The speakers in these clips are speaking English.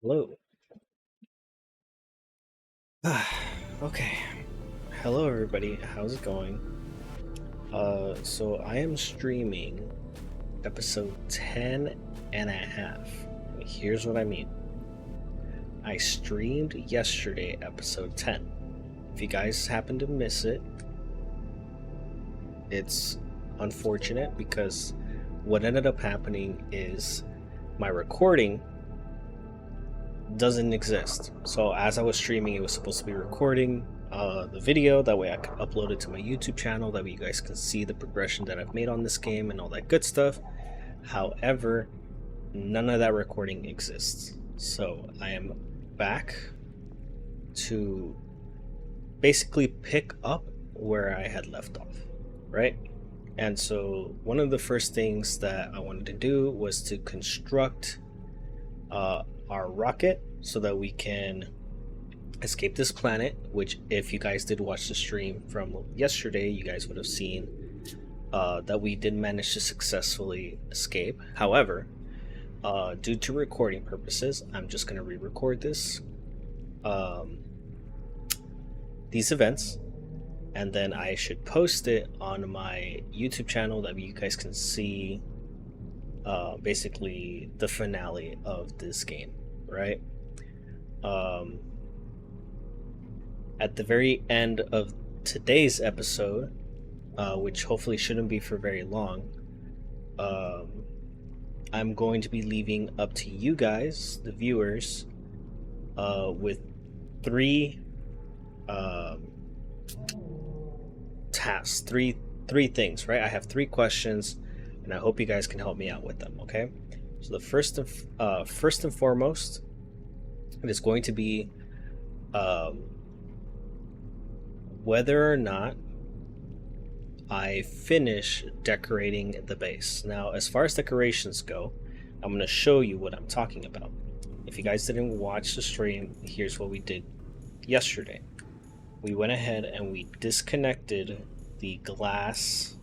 Hello. Okay. Hello everybody. How's it going? So I am streaming episode 10 and a half. Here's what I mean. I streamed yesterday episode 10. If you guys happen to miss it, it's unfortunate because what ended up happening is my recording doesn't exist. So as I was streaming, it was supposed to be recording the video. That way I could upload it to my YouTube channel. That way you guys can see the progression that I've made on this game and all that good stuff. However, none of that recording exists. So I am back to basically pick up where I had left off, right? And so one of the first things that I wanted to do was to construct our rocket so that we can escape this planet, which if you guys did watch the stream from yesterday, you guys would have seen that we did manage to successfully escape. However, due to recording purposes, I'm just going to re-record these events, and then I should post it on my YouTube channel that you guys can see basically the finale of this game, right? At the very end of today's episode, which hopefully shouldn't be for very long, I'm going to be leaving up to you guys, the viewers, with three tasks, three things, right? I have three questions, and I hope you guys can help me out with them. Okay, so the first and foremost, it is going to be whether or not I finish decorating the base. Now, as far as decorations go, I'm going to show you what I'm talking about. If you guys didn't watch the stream, here's what we did yesterday. We went ahead and we disconnected the glass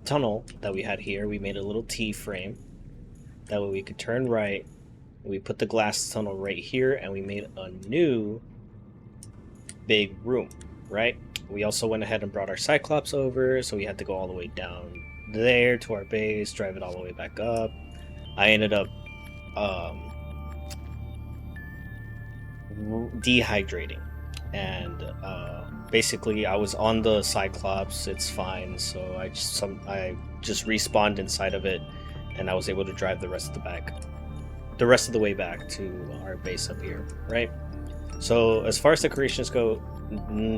tunnel that we had here. We made a little T-frame. That way we could turn right. We put the glass tunnel right here, and we made a new big room, right? We also went ahead and brought our Cyclops over, so we had to go all the way down there to our base, drive it all the way back up. I ended up dehydrating, and basically I was on the Cyclops. It's fine, so I just respawned inside of it, and I was able to drive the rest of the way back to our base up here, right? So as far as decorations go,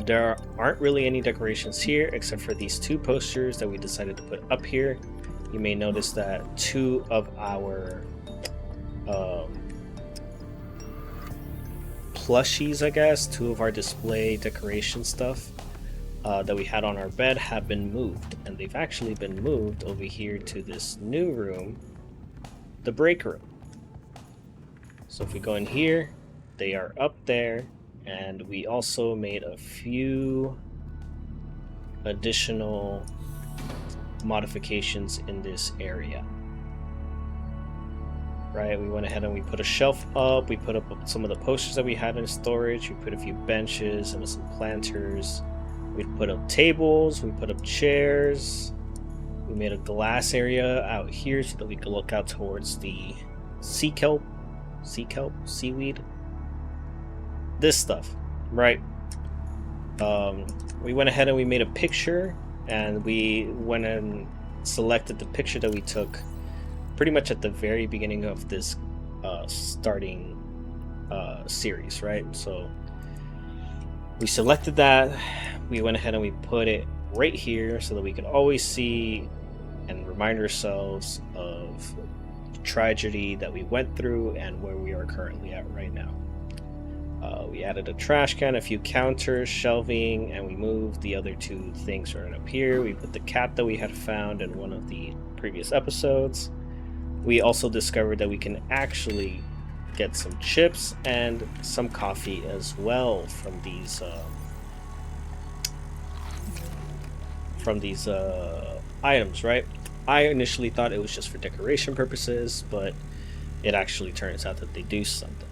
there aren't really any decorations here except for these two posters that we decided to put up here. You may notice that two of our plushies, I guess, two of our display decoration stuff that we had on our bed have been moved, and they've actually been moved over here to this new room, the break room. So if we go in here, they are up there, and we also made a few additional modifications in this area. Right, we went ahead and we put a shelf up, we put up some of the posters that we had in storage, we put a few benches and some planters, we put up tables, we put up chairs, we made a glass area out here so that we could look out towards the seaweed, this stuff, right? We went ahead and we made a picture, and we went and selected the picture that we took pretty much at the very beginning of this starting series, right? So we selected that, we went ahead and we put it right here so that we could always see and remind ourselves of the tragedy that we went through and where we are currently at right now. We added a trash can, a few counters, shelving, and we moved the other two things right up here. We put the cap that we had found in one of the previous episodes. We also discovered that we can actually get some chips and some coffee as well from these items, right? I initially thought it was just for decoration purposes, but it actually turns out that they do something.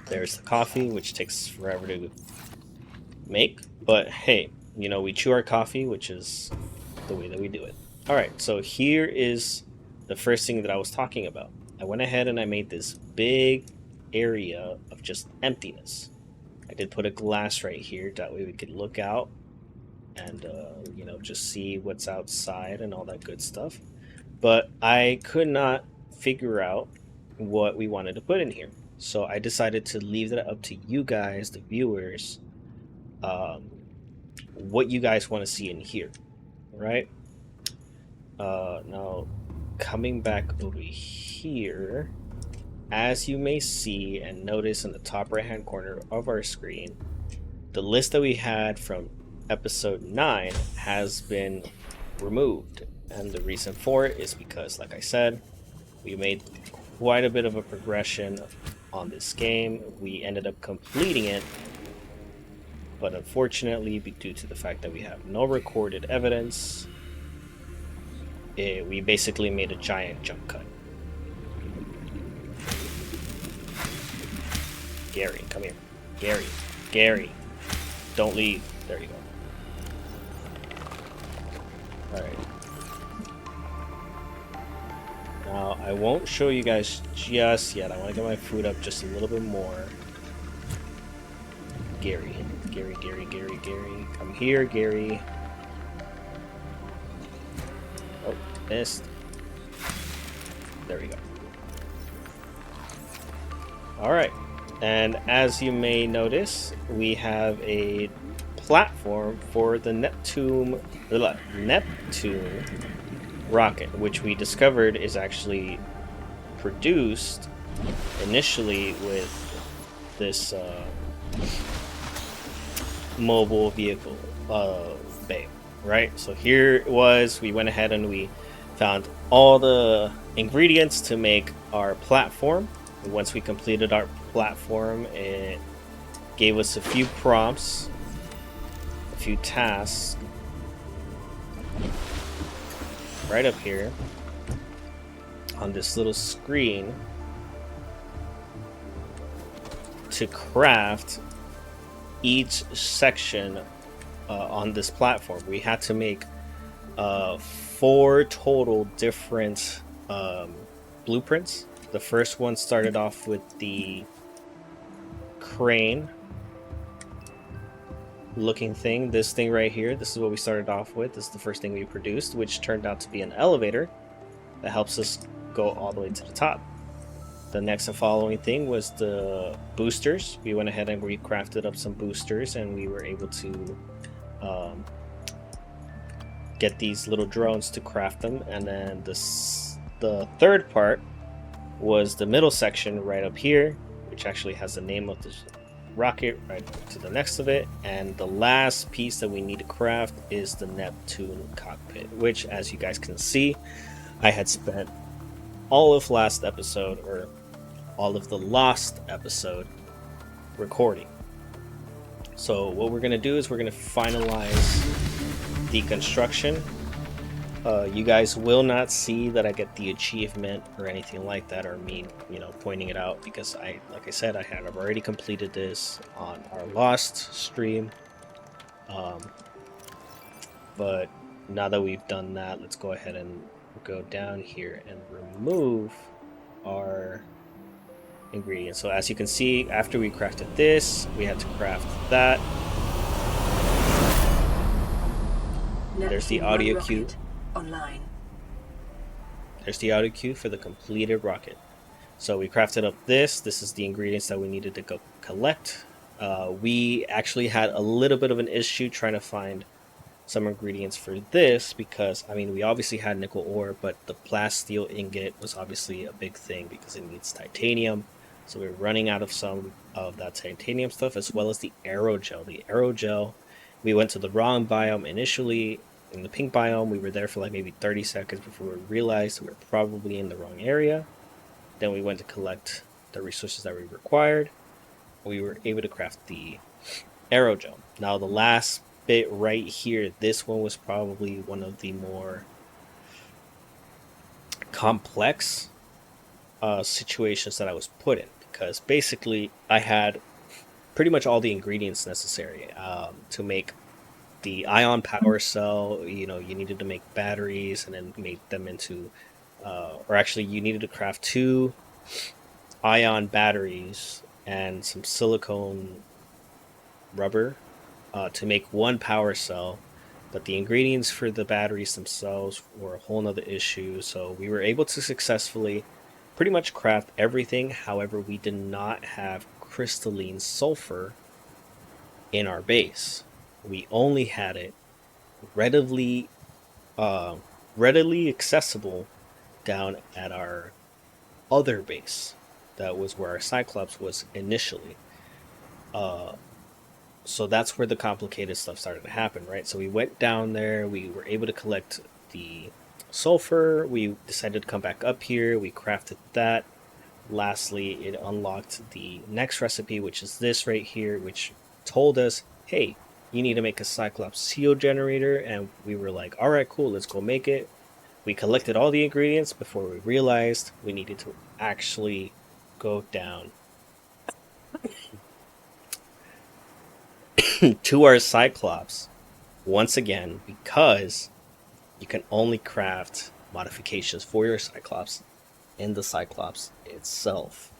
There's the coffee, which takes forever to make, but hey, you know, we chew our coffee, which is the way that we do it. All right, so here is the first thing that I was talking about. I went ahead and I made this big area of just emptiness. I did put a glass right here, that way we could look out and you know, just see what's outside and all that good stuff. But I could not figure out what we wanted to put in here, so I decided to leave that up to you guys, the viewers, what you guys want to see in here, right? Now, coming back over here, as you may see and notice in the top right hand corner of our screen, the list that we had from episode 9 has been removed. And the reason for it is because, like I said, we made quite a bit of a progression on this game. We ended up completing it, but unfortunately, due to the fact that we have no recorded evidence, we basically made a giant jump cut. Gary, come here. Gary, don't leave. There you go. Alright. Now, I won't show you guys just yet. I want to get my food up just a little bit more. Gary. Come here, Gary. Oh, missed. There we go. Alright. And as you may notice, we have a platform for the Neptune rocket, which we discovered is actually produced initially with this mobile vehicle bay, right? So here it was, we went ahead and we found all the ingredients to make our platform. And once we completed our platform, it gave us a few prompts, a few tasks right up here on this little screen to craft each section on this platform. We had to make 4 total different blueprints. The first one started off with the crane looking thing, this thing right here. This is what we started off with. This is the first thing we produced, which turned out to be an elevator that helps us go all the way to the top. The next and following thing was the boosters. We went ahead and we crafted up some boosters, and we were able to get these little drones to craft them. And then the third part was the middle section right up here, which actually has the name of the rocket right to the next of it. And the last piece that we need to craft is the Neptune cockpit, which, as you guys can see, I had spent all of last episode, or all of the lost episode, recording. So what we're going to do is we're going to finalize the construction. You guys will not see that I get the achievement or anything like that, or me, you know, pointing it out, because like I said, I have already completed this on our Lost stream. But now that we've done that, let's go ahead and go down here and remove our ingredients. So as you can see, after we crafted this, we had to craft that. There's the audio cue. Online. There's the audio cue for the completed rocket. So we crafted up this. This is the ingredients that we needed to go collect. We actually had a little bit of an issue trying to find some ingredients for this, because I mean, we obviously had nickel ore, but the plasteel ingot was obviously a big thing because it needs titanium. So we were running out of some of that titanium stuff, as well as the aerogel. The aerogel, we went to the wrong biome initially. In the pink biome, we were there for like maybe 30 seconds before we realized we were probably in the wrong area. Then we went to collect the resources that we required. We were able to craft the aerogel. Now the last bit right here, this one was probably one of the more complex situations that I was put in, because basically I had pretty much all the ingredients necessary to make the ion power cell. You know, you needed to make batteries and then make them into, or actually, you needed to craft two ion batteries and some silicone rubber to make one power cell. But the ingredients for the batteries themselves were a whole nother issue. So we were able to successfully pretty much craft everything. However, we did not have crystalline sulfur in our base. We only had it readily uh, readily accessible down at our other base. That was where our Cyclops was initially. Uh, so that's where the complicated stuff started to happen, right? So we went down there, we were able to collect the sulfur, we decided to come back up here, we crafted that. Lastly, it unlocked the next recipe, which is this right here, which told us, hey, you need to make a Cyclops seal generator. And we were like, all right, cool, let's go make it. We collected all the ingredients before we realized we needed to actually go down to our Cyclops once again, because you can only craft modifications for your Cyclops in the Cyclops itself.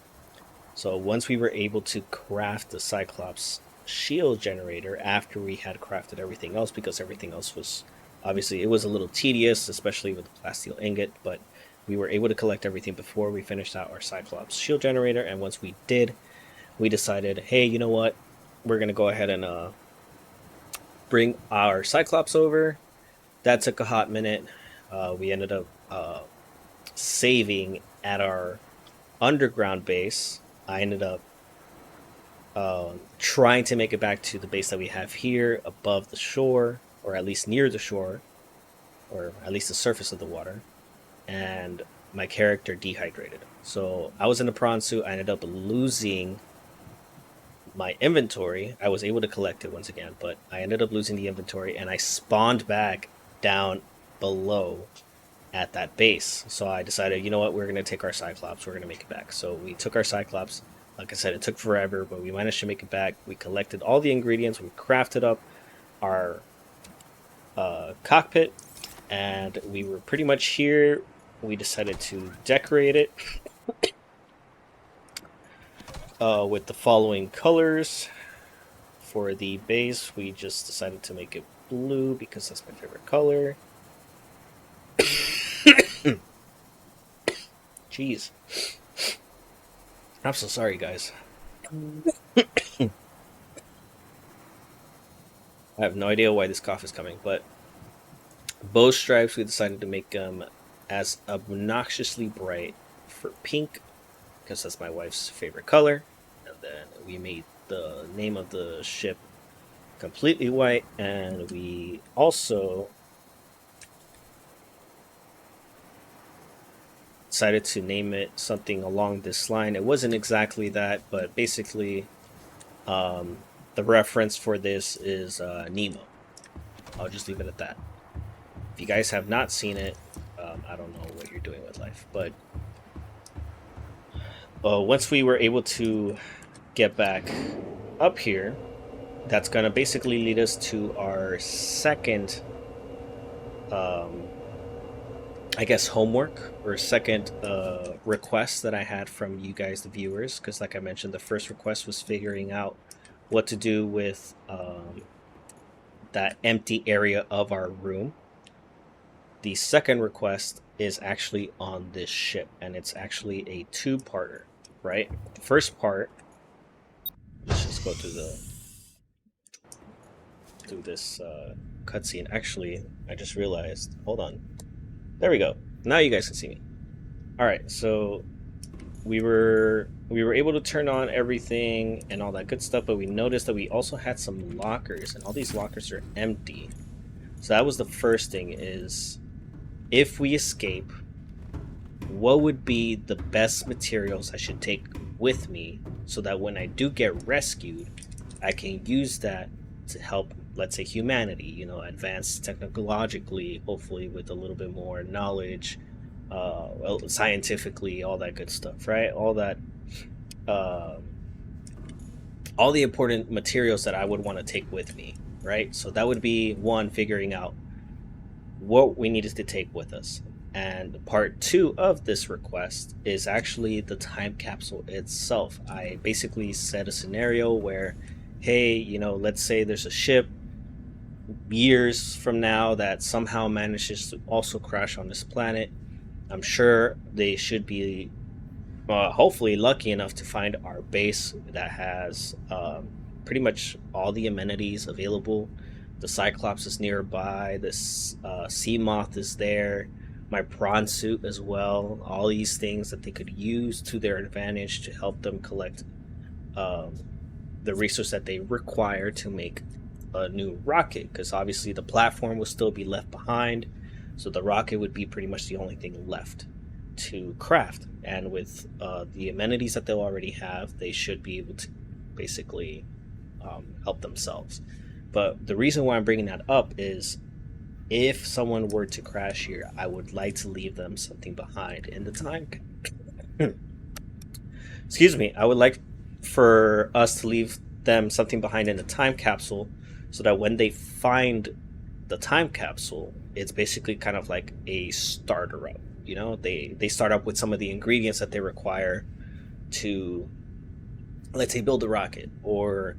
So once we were able to craft the Cyclops shield generator after we had crafted everything else, because everything else was obviously, it was a little tedious, especially with the plasteel ingot, but we were able to collect everything before we finished out our Cyclops shield generator. And once we did, we decided, hey, you know what? We're going to go ahead and bring our Cyclops over. That took a hot minute. We ended up saving at our underground base. I ended up trying to make it back to the base that we have here above the shore, or at least near the shore, or at least the surface of the water. And my character dehydrated. So I was in a prawn suit. I ended up losing my inventory. I was able to collect it once again, but I ended up losing the inventory, and I spawned back down below at that base. So I decided, you know what, we're going to take our Cyclops, we're going to make it back. So we took our Cyclops. Like I said, it took forever, but we managed to make it back. We collected all the ingredients, we crafted up our cockpit, and we were pretty much here. We decided to decorate it with the following colors. For the base, we just decided to make it blue because that's my favorite color. Jeez. I'm so sorry, guys. I have no idea why this cough is coming, but bow stripes, we decided to make them as obnoxiously bright for pink because that's my wife's favorite color. And then we made the name of the ship completely white, and we also decided to name it something along this line. It wasn't exactly that, but basically the reference for this is Nemo. I'll just leave it at that. If you guys have not seen it, I don't know what you're doing with life. But once we were able to get back up here, that's going to basically lead us to our second, I guess, homework, or second request that I had from you guys, the viewers. Because like I mentioned, the first request was figuring out what to do with that empty area of our room. The second request is actually on this ship, and it's actually a two-parter, right? The first part, let's just go through this cutscene. Actually, I just realized, hold on. There we go. Now you guys can see me. All right, so we were able to turn on everything and all that good stuff, but we noticed that we also had some lockers, and all these lockers are empty. So that was the first thing, is if we escape, what would be the best materials I should take with me so that when I do get rescued, I can use that to help, let's say, humanity, advance technologically, hopefully with a little bit more knowledge, well, scientifically, all that good stuff, right? Uh, all the important materials that I would want to take with me, right? So that would be one, figuring out what we needed to take with us. And part two of this request is actually the time capsule itself. I basically set a scenario where, hey, let's say there's a ship years from now that somehow manages to also crash on this planet. I'm sure they should be hopefully lucky enough to find our base that has pretty much all the amenities available. The Cyclops is nearby. This sea moth is there. My prawn suit as well. All these things that they could use to their advantage to help them collect um, the resource that they require to make a new rocket. Because obviously the platform will still be left behind, so the rocket would be pretty much the only thing left to craft. And with the amenities that they'll already have, they should be able to basically help themselves. But the reason why I'm bringing that up is, if someone were to crash here, I would like to leave them something behind in the time. Excuse me. I would like for us to leave them something behind in the time capsule, so that when they find the time capsule, it's basically kind of like a starter up. They start up with some of the ingredients that they require to, let's say, build a rocket, or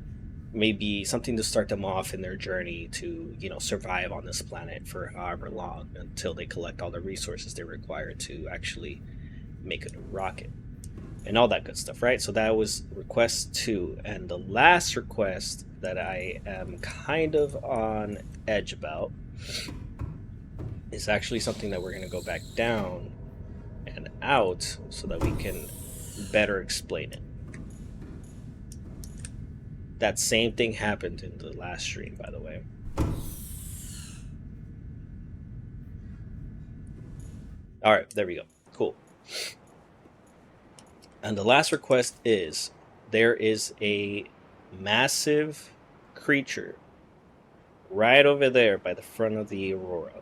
maybe something to start them off in their journey to survive on this planet for however long, until they collect all the resources they require to actually make a new rocket and all that good stuff, right? So that was request 2. And the last request that I am kind of on edge about is actually something that we're going to go back down and out so that we can better explain it. That same thing happened in the last stream, by the way. All right, there we go. Cool. And the last request is, there is a massive creature right over there by the front of the Aurora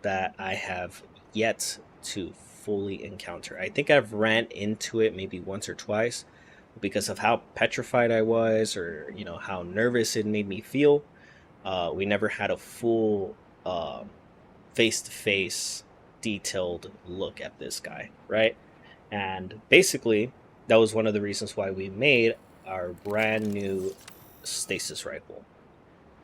that I have yet to fully encounter. I think I've ran into it maybe once or twice, because of how petrified I was, or how nervous it made me feel. We never had a full face-to-face detailed look at this guy, right? And basically that was one of the reasons why we made our brand new stasis rifle.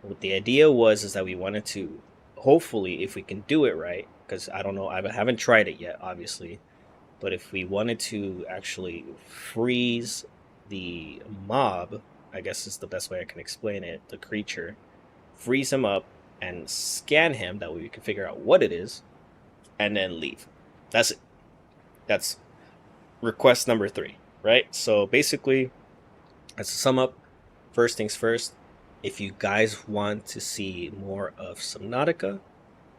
What the idea was is that we wanted to, hopefully, if we can do it right, because I don't know, I haven't tried it yet, obviously, but if we wanted to actually freeze the mob, I guess is the best way I can explain it, the creature, freeze him up and scan him, that way we can figure out what it is, and then leave. That's it. That's request number 3, right? So basically, let's sum up. First things first, if you guys want to see more of Subnautica,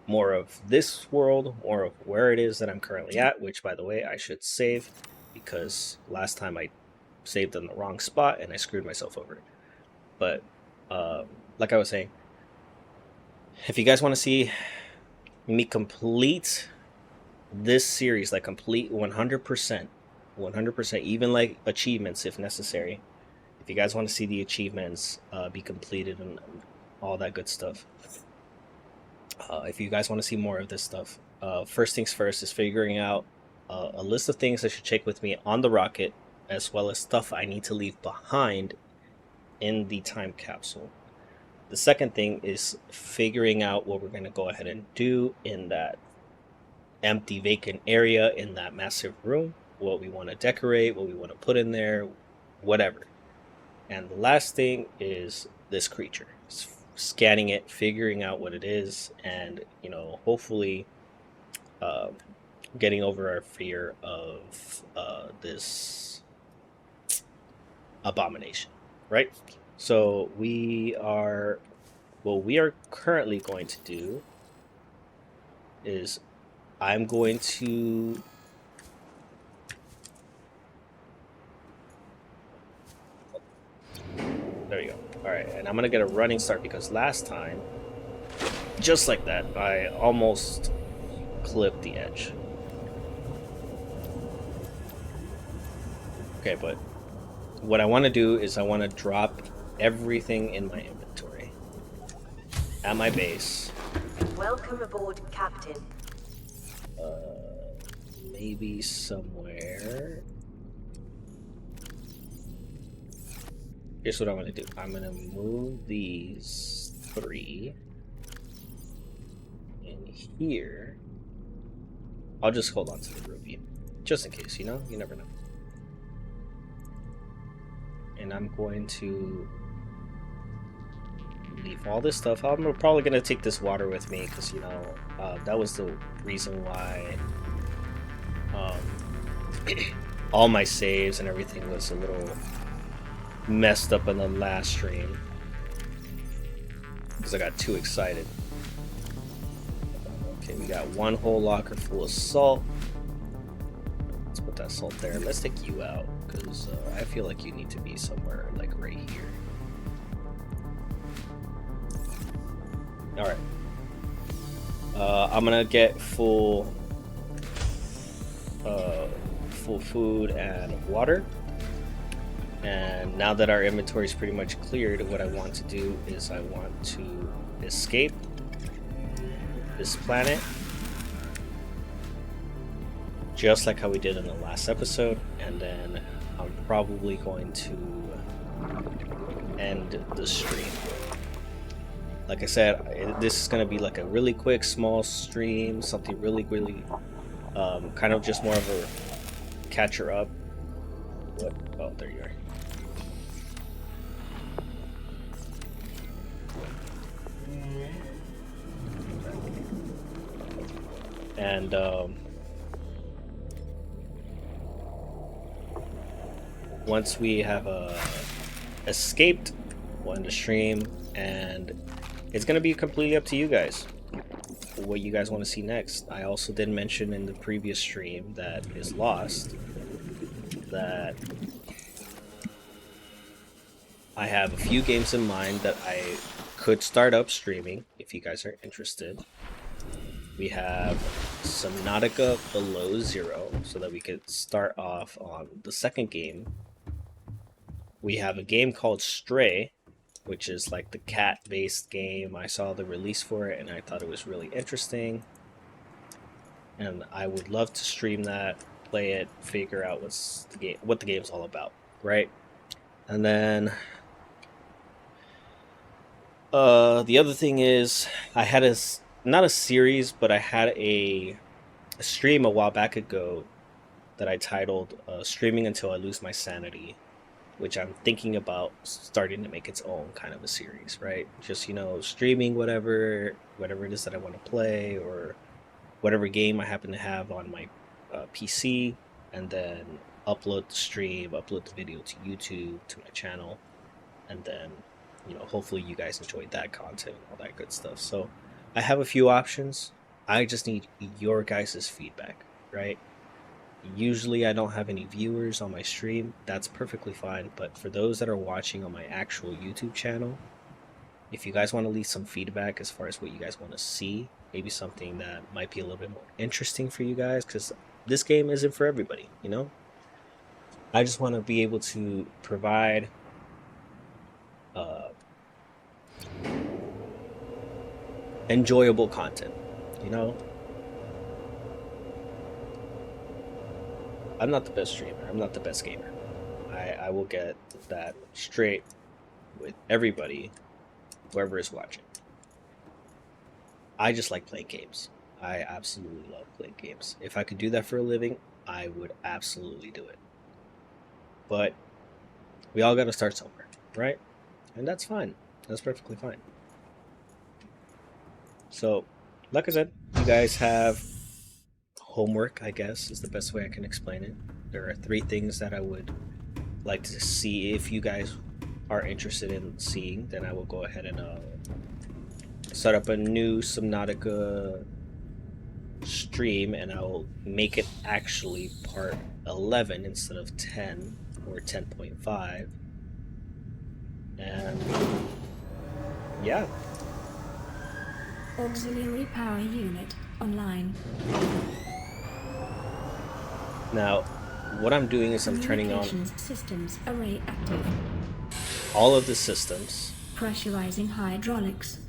more of this world, more of where it is that I'm currently at, which, by the way, I should save, because last time I saved in the wrong spot and I screwed myself over. But like I was saying, if you guys want to see me complete this series, like complete 100%, even like achievements if necessary, if you guys want to see the achievements be completed and all that good stuff, if you guys want to see more of this stuff, first things first is figuring out a list of things I should take with me on the rocket, as well as stuff I need to leave behind in the time capsule. The second thing is figuring out what we're going to go ahead and do in that empty vacant area in that massive room, what we want to decorate, what we want to put in there, whatever. And the last thing is this creature, scanning it, figuring out what it is, and hopefully getting over our fear of this abomination, right? So what we are currently going to do is, I'm going to there you go. All right, and I'm gonna get a running start, because last time, just like that, I almost clipped the edge. Okay, but what I want to do is I want to drop everything in my inventory at my base. Welcome aboard, Captain. Maybe somewhere. Here's what I'm gonna do. I'm gonna move these 3 in here. I'll just hold on to the ruby, just in case. You know, you never know. And I'm going to leave all this stuff. I'm probably gonna take this water with me because you know that was the reason why all my saves and everything was a little messed up in the last stream because I got too excited. Okay, we got 1 whole locker full of salt. Let's put that salt there. Let's take you out because I feel like you need to be somewhere like right here. All right. I'm gonna get full food and water. And now that our inventory is pretty much cleared, what I want to do is I want to escape this planet, just like how we did in the last episode, and then I'm probably going to end the stream. Like I said, this is going to be like a really quick, small stream, something really kind of just more of a catcher up. What? Oh, there you are. And once we have escaped, we'll end the stream, and it's gonna be completely up to you guys what you guys want to see next. I also did mention in the previous stream that is lost that I have a few games in mind that I could start up streaming if you guys are interested. We have Subnautica Below Zero, so that we could start off on the second game. We have a game called Stray, which is like the cat-based game. I saw the release for it and I thought it was really interesting. And I would love to stream that, play it, figure out what the game's all about, right? And then the other thing is I had not a series, but I had a stream a while back ago that I titled Streaming Until I Lose My Sanity, which I'm thinking about starting to make its own kind of a series, right? Just, you know, streaming whatever it is that I want to play, or whatever game I happen to have on my PC, and then upload the stream, upload the video to YouTube, to my channel, and then, you know, hopefully you guys enjoyed that content, all that good stuff. So I have a few options. I just need your guys' feedback, right? Usually I don't have any viewers on my stream. That's perfectly fine. But for those that are watching on my actual YouTube channel, if you guys want to leave some feedback as far as what you guys want to see, maybe something that might be a little bit more interesting for you guys, because this game isn't for everybody, you know? I just want to be able to provide enjoyable content, you know? I'm not the best streamer. I'm not the best gamer. I will get that straight with everybody, whoever is watching. I just like playing games. I absolutely love playing games. If I could do that for a living, I would absolutely do it. But we all got to start somewhere, right? And that's fine. That's perfectly fine. So, like I said, you guys have homework, I guess, is the best way I can explain it. There are 3 things that I would like to see. If you guys are interested in seeing, then I will go ahead and set up a new Subnautica stream, and I'll make it actually part 11 instead of 10 or 10.5. And yeah. Auxiliary power unit online. Now, what I'm doing is I'm turning on Communications systems array active. all of the systems. Pressurizing hydraulics.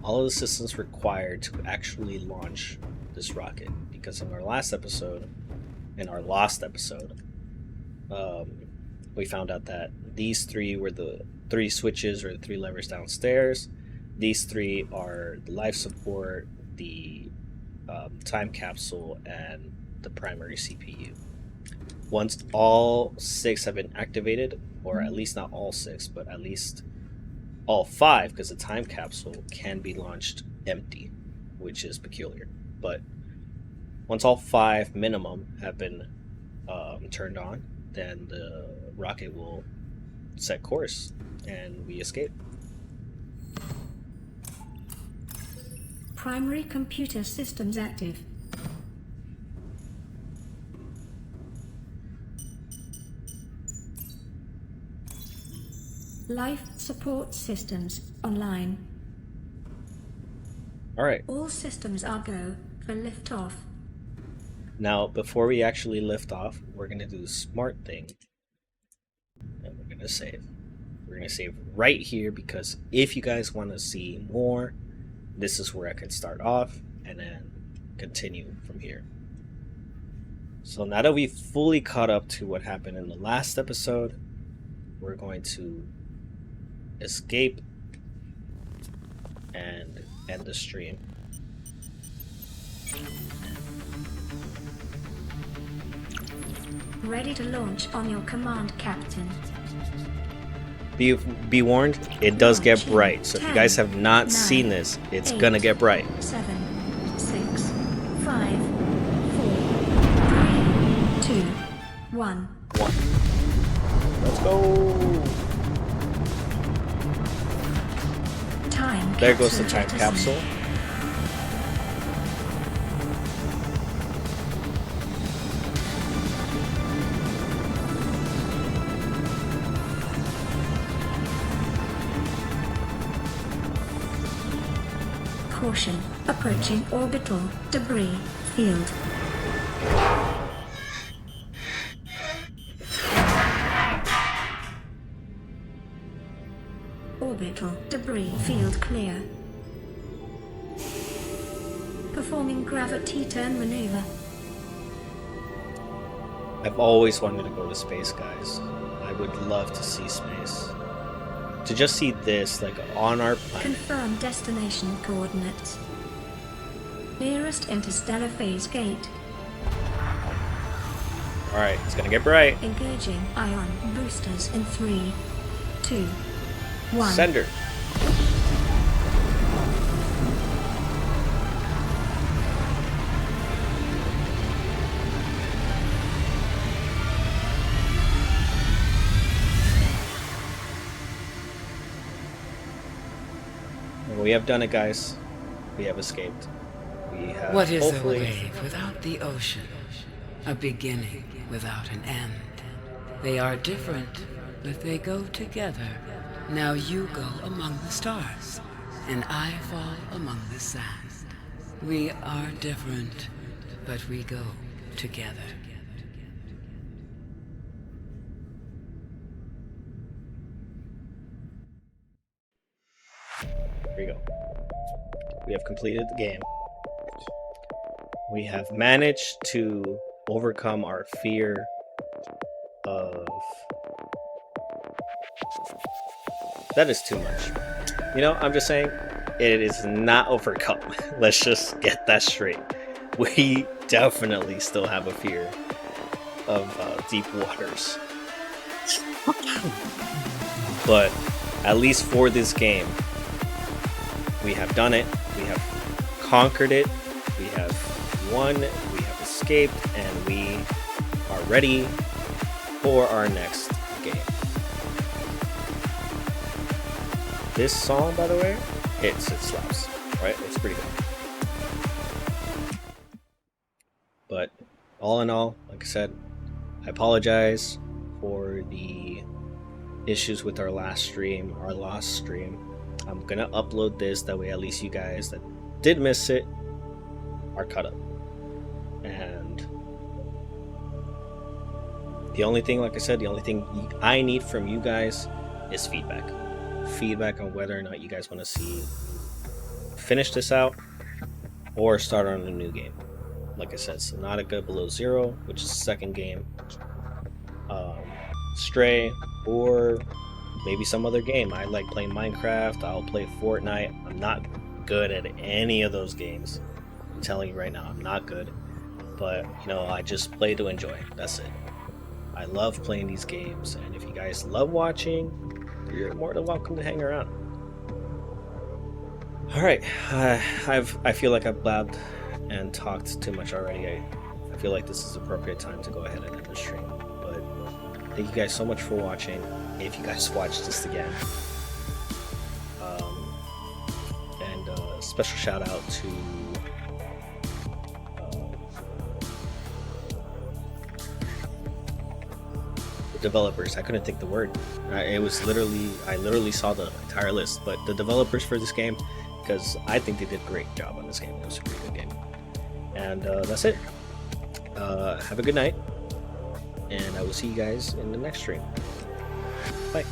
All of the systems required to actually launch this rocket. Because in our lost episode, we found out that these three were the three switches or the three levers downstairs. These three are the life support, the time capsule, and the primary CPU. Once all 6 have been activated, or at least not all 6, but at least all 5, because the time capsule can be launched empty, which is peculiar. But once all 5 minimum have been turned on, then the rocket will set course and we escape. Primary computer systems active. Life support systems online. Alright, All systems are go for liftoff. now before we actually lift off, we're going to do the smart thing. And we're going to save. We're going to save right here, because if you guys want to see more, this is where I can start off and then continue from here. So now that we've fully caught up to what happened in the last episode, we're going to escape and end the stream. Ready to launch on your command, Captain. Be warned, it does get bright. So if you guys have not seen this, it's gonna get bright. 7, 6, 5, 4, 3, 2, 1. Let's go. Time. There goes the time capsule capsule. Caution. Approaching orbital debris field. Orbital debris field clear. Performing gravity turn maneuver. I've always wanted to go to space, guys. I would love to see space. To just see this, like, on our planet. Confirm destination coordinates. Nearest interstellar phase gate. Alright, it's gonna get bright. Engaging ion boosters in 3, 2, 1. Sender. And we have done it, guys. We have escaped. We have What is a hopefully... wave without the ocean? A beginning without an end. They are different, but they go together. Now you go among the stars, and I fall among the sand. We are different, but we go together. Here we go. We have completed the game. We have managed to overcome our fear of... That is too much. You know, I'm just saying, it is not overcome. Let's just get that straight. We definitely still have a fear of deep waters. But at least for this game, we have done it. We have conquered it. We have won. We have escaped, and we are ready for our next game. This song, by the way, it slaps, right? It's pretty good. But all in all, like I said, I apologize for the issues with our lost stream. I'm gonna upload this, that way at least you guys that did miss it are caught up. And The only thing, like I said, the only thing I need from you guys is feedback. Feedback on whether or not you guys want to see finish this out or start on a new game. Like I said, Subnautica Below Zero, which is the second game, Stray, or maybe some other game. I like playing Minecraft. I'll play Fortnite. I'm not good at any of those games. I'm telling you right now, I'm not good. But, you know, I just play to enjoy. That's it. I love playing these games, and if you guys love watching, you're more than welcome to hang around. All right, I feel like I've blabbed and talked too much already. I feel like this is the appropriate time to go ahead and end the stream. But thank you guys so much for watching. If you guys watch this again, and special shout out to the developers. I couldn't think the word. It was literally, I literally saw the entire list, but the developers for this game, because I think they did a great job on this game. It was a pretty good game. And that's it. Have a good night, and I will see you guys in the next stream. Bye.